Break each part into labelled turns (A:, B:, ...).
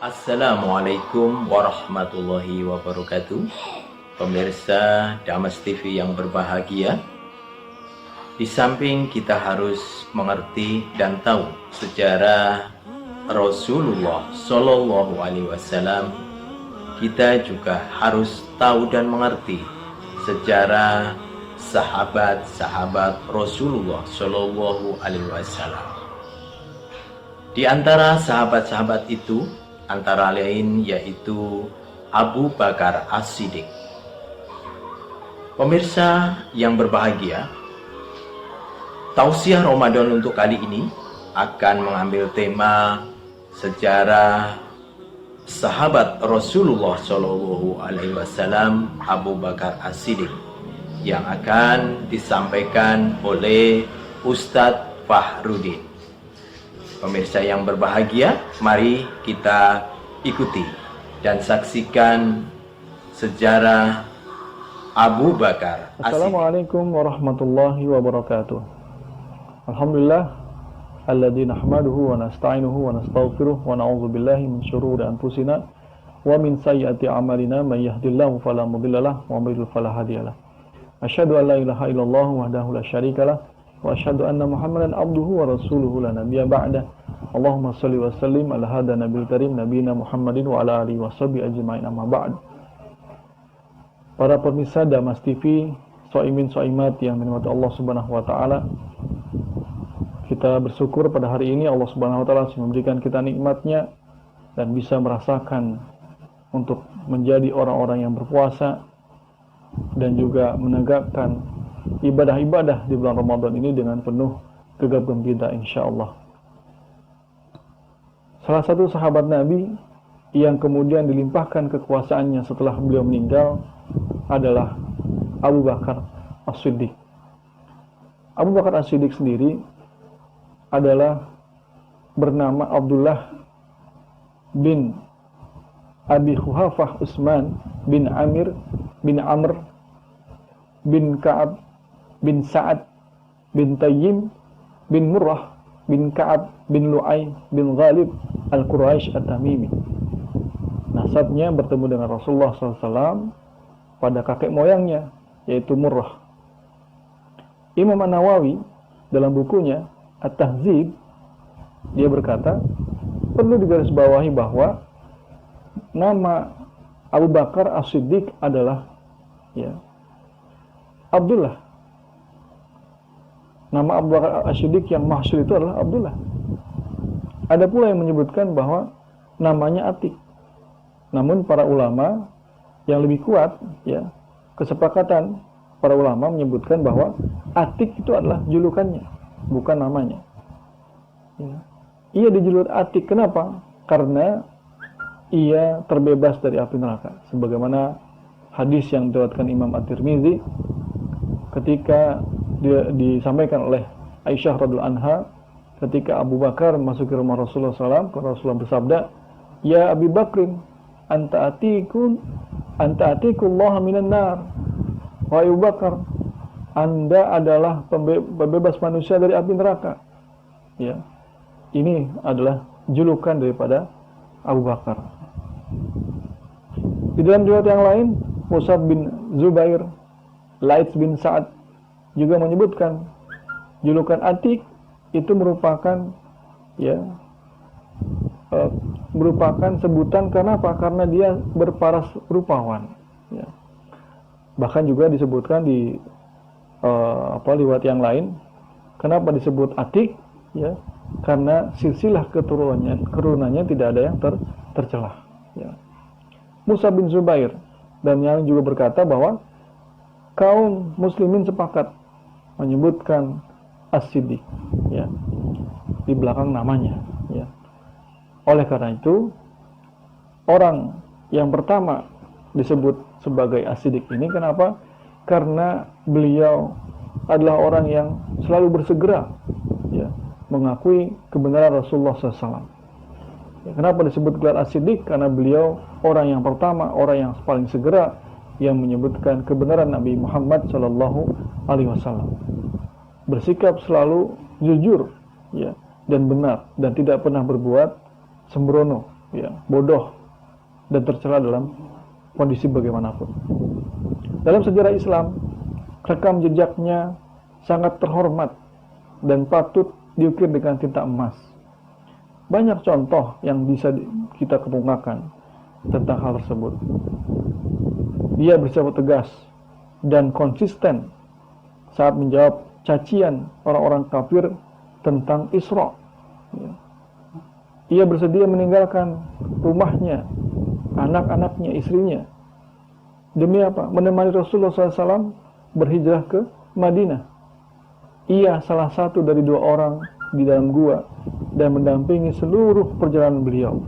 A: Assalamualaikum warahmatullahi wabarakatuh. Pemirsa Damas TV yang berbahagia, di samping kita harus mengerti dan tahu sejarah Rasulullah Shallallahu Alaihi Wasallam, kita juga harus tahu dan mengerti sejarah sahabat-sahabat Rasulullah Shallallahu Alaihi Wasallam. Di antara sahabat-sahabat itu antara lain yaitu Abu Bakar As-Siddiq. Pemirsa yang berbahagia, tausiah Ramadan untuk kali ini akan mengambil tema sejarah sahabat Rasulullah Shallallahu Alaihi Wasallam Abu Bakar As-Siddiq yang akan disampaikan oleh Ustadz Fahrudin. Pemirsa yang berbahagia, mari kita ikuti dan saksikan sejarah Abu Bakar As-Siddiq.
B: Assalamualaikum warahmatullahi wabarakatuh. Alhamdulillah alladzi nahmaduhu wa nasta'inuhu wa nastaghfiruh wa na'udzu billahi min syururi anfusina wa min sayyiati a'malina may yahdihillahu fala mudhillalah wa may yudhlil fala hadiyalah. Asyhadu an la ilaha illallah wahdahu la syarikalah wa asyhadu anna Muhammadan abduhu wa rasuluhu la nabiyya ba'da. Allahumma shalli wa sallim ala hadha nabiyil karim nabiyina Muhammadin wa ala alihi washabihi ajmain, amma ba'd. Para pemirsa Damas TV, shaimin shaimat yang dirahmati Allah Subhanahu wa taala, kita bersyukur pada hari ini Allah Subhanahu wa taala memberikan kita nikmatnya dan bisa merasakan untuk menjadi orang-orang yang berpuasa dan juga menegakkan ibadah-ibadah di bulan Ramadan ini dengan penuh gegap gempita insyaallah. Salah satu sahabat Nabi yang kemudian dilimpahkan kekuasaannya setelah beliau meninggal adalah Abu Bakar As-Siddiq. Abu Bakar As-Siddiq sendiri adalah bernama Abdullah bin Abi Khuhafah Utsman bin Amir bin Amr bin Ka'ab bin Sa'ad bin Tayyim bin Murrah bin Ka'ab bin Lu'ay bin Ghalib Al-Quraisy At-Tamimi. Nasabnya bertemu dengan Rasulullah SAW pada kakek moyangnya, yaitu Murrah. Imam An-Nawawi dalam bukunya At-Tahdzib, dia berkata, perlu digarisbawahi bahwa nama Abu Bakar As-Siddiq adalah Abdullah. Nama Abu Bakar As-Siddiq yang masyhur itu adalah Abdullah. Ada pula yang menyebutkan bahwa namanya Atik. Namun para ulama yang lebih kuat, kesepakatan para ulama menyebutkan bahwa Atik itu adalah julukannya, bukan namanya. Ia dijuluki Atik. Kenapa? Karena ia terbebas dari api neraka. Sebagaimana hadis yang diriwayatkan Imam At-Tirmizi ketika disampaikan oleh Aisyah radhiyallahu anha, ketika Abu Bakar masuk ke rumah Rasulullah SAW, Rasulullah bersabda, "Ya Abi Bakrin, anta atikullah minan nar." Wahai Abu Bakar, Anda adalah pembebas manusia dari api neraka. Ini adalah julukan daripada Abu Bakar. Di dalam riwayat yang lain, Mus'ab bin Zubair, Laits bin Sa'ad juga menyebutkan julukan Atik itu merupakan merupakan sebutan karena apa? Karena dia berparas rupawan. Ya. Bahkan juga disebutkan di riwayat yang lain, kenapa disebut Atik? Ya, karena silsilah keturunannya tidak ada yang tercelah. Ya. Musa bin Zubair dan yang juga berkata bahwa kaum muslimin sepakat menyebutkan As-Siddiq, ya, di belakang namanya. Ya. Oleh karena itu, orang yang pertama disebut sebagai As-Siddiq ini kenapa? Karena beliau adalah orang yang selalu bersegera, ya, mengakui kebenaran Rasulullah SAW. Ya, kenapa disebut gelar As-Siddiq? Karena beliau orang yang pertama, orang yang paling segera yang menyebutkan kebenaran Nabi Muhammad SAW. Bersikap selalu jujur, ya, dan benar, dan tidak pernah berbuat sembrono, ya, bodoh, dan tercela dalam kondisi bagaimanapun. Dalam sejarah Islam, rekam jejaknya sangat terhormat dan patut diukir dengan tinta emas. Banyak contoh yang bisa kita kemukakan tentang hal tersebut. Dia bersikap tegas dan konsisten saat menjawab cacian orang-orang kafir tentang Isra. Ia bersedia meninggalkan rumahnya, anak-anaknya, istrinya. Demi apa? Menemani Rasulullah SAW berhijrah ke Madinah. Ia salah satu dari 2 orang di dalam gua dan mendampingi seluruh perjalanan beliau.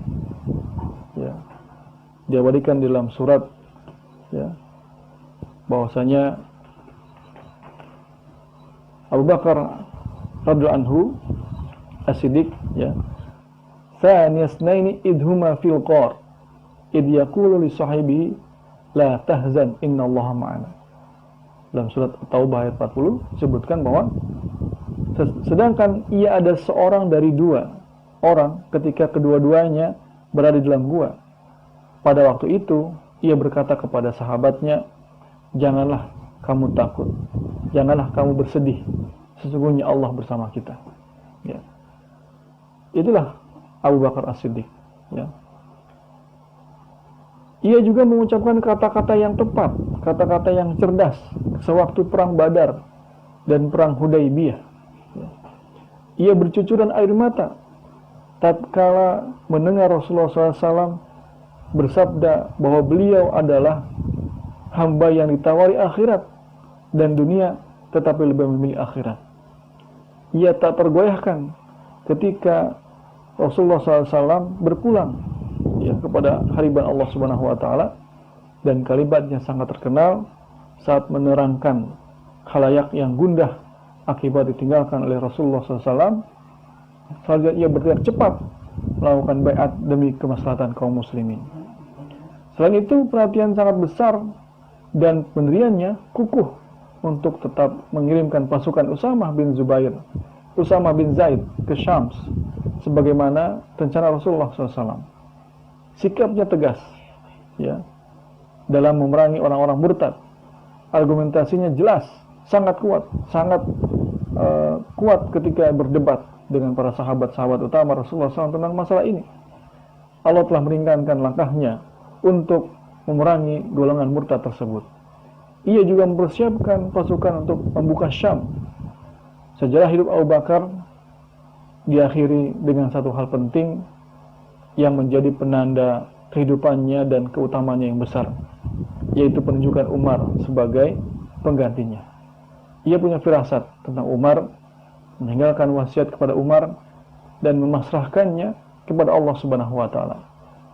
B: Ya. Diabadikan dalam surat, ya, bahwasanya Abu Bakar radhiyallahu anhu As-Siddiq, ya, Thaniyasnaini idhuma fil qar id yaqulu li sahibihi la tahzan innallaha ma'ana. Dalam surat Taubah ayat 40 disebutkan bahwa sedangkan ia ada seorang dari 2 orang ketika kedua-duanya berada di dalam gua. Pada waktu itu ia berkata kepada sahabatnya, janganlah kamu takut, janganlah kamu bersedih, sesungguhnya Allah bersama kita. Ya. Itulah Abu Bakar As-Siddiq. Ya. Ia juga mengucapkan kata-kata yang tepat, kata-kata yang cerdas sewaktu perang Badar dan perang Hudaybiyah. Ya. Ia bercucuran air mata tatkala mendengar Rasulullah SAW bersabda bahwa beliau adalah hamba yang ditawari akhirat dan dunia, tetapi lebih memilih akhirat. Ia tak tergoyahkan ketika Rasulullah SAW berpulang, ya, kepada hariban Allah Subhanahu Wa Taala, dan kalimatnya sangat terkenal saat menerangkan khalayak yang gundah akibat ditinggalkan oleh Rasulullah SAW. Selanjutnya ia bertindak cepat melakukan baiat demi kemaslahatan kaum muslimin. Selain itu, perhatian sangat besar dan pendiriannya kukuh untuk tetap mengirimkan pasukan Usamah bin Zaid ke Syams sebagaimana rencana Rasulullah SAW. Sikapnya tegas, ya, dalam memerangi orang-orang murtad. Argumentasinya jelas, sangat kuat ketika berdebat dengan para sahabat-sahabat utama Rasulullah SAW tentang masalah ini. Allah telah meringankan langkahnya untuk memerangi golongan murtad tersebut. Ia juga mempersiapkan pasukan untuk membuka Syam. Sejarah hidup Abu Bakar diakhiri dengan satu hal penting yang menjadi penanda kehidupannya dan keutamaannya yang besar, yaitu penunjukan Umar sebagai penggantinya. Ia punya firasat tentang Umar, meninggalkan wasiat kepada Umar dan memasrahkannya kepada Allah Subhanahu wa taala.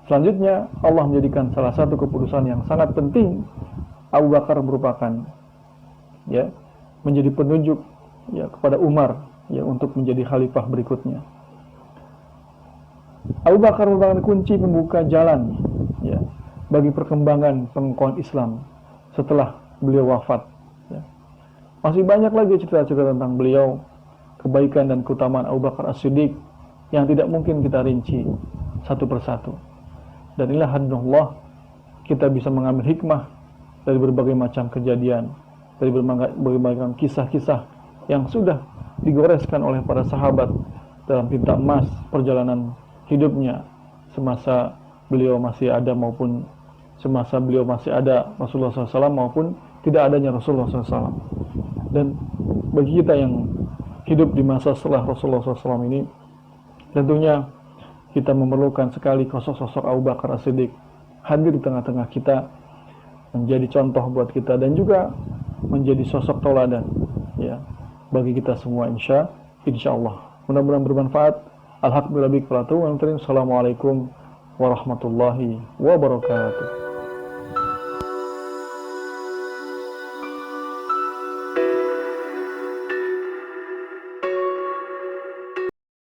B: Selanjutnya Allah menjadikan salah satu keputusan yang sangat penting. Abu Bakar merupakan, ya, menjadi penunjuk, ya, kepada Umar, ya, untuk menjadi khalifah berikutnya. Abu Bakar merupakan kunci pembuka jalan, ya, bagi perkembangan pengakuan Islam setelah beliau wafat. Ya. Masih banyak lagi cerita-cerita tentang beliau, kebaikan dan keutamaan Abu Bakar As-Siddiq yang tidak mungkin kita rinci satu persatu. Dan inilah hadnullah, kita bisa mengambil hikmah dari berbagai macam kejadian, dari berbagai macam kisah-kisah yang sudah digoreskan oleh para sahabat dalam tinta emas perjalanan hidupnya semasa beliau masih ada maupun semasa beliau masih ada Rasulullah SAW maupun tidak adanya Rasulullah SAW. Dan bagi kita yang hidup di masa setelah Rasulullah SAW ini, tentunya kita memerlukan sekali sosok Abu Bakar As-Siddiq hadir di tengah-tengah kita, menjadi contoh buat kita dan juga menjadi sosok tauladan ya bagi kita semua insya Allah. Mudah-mudahan bermanfaat. Al-haq bil Assalamualaikum warahmatullahi wabarakatuh.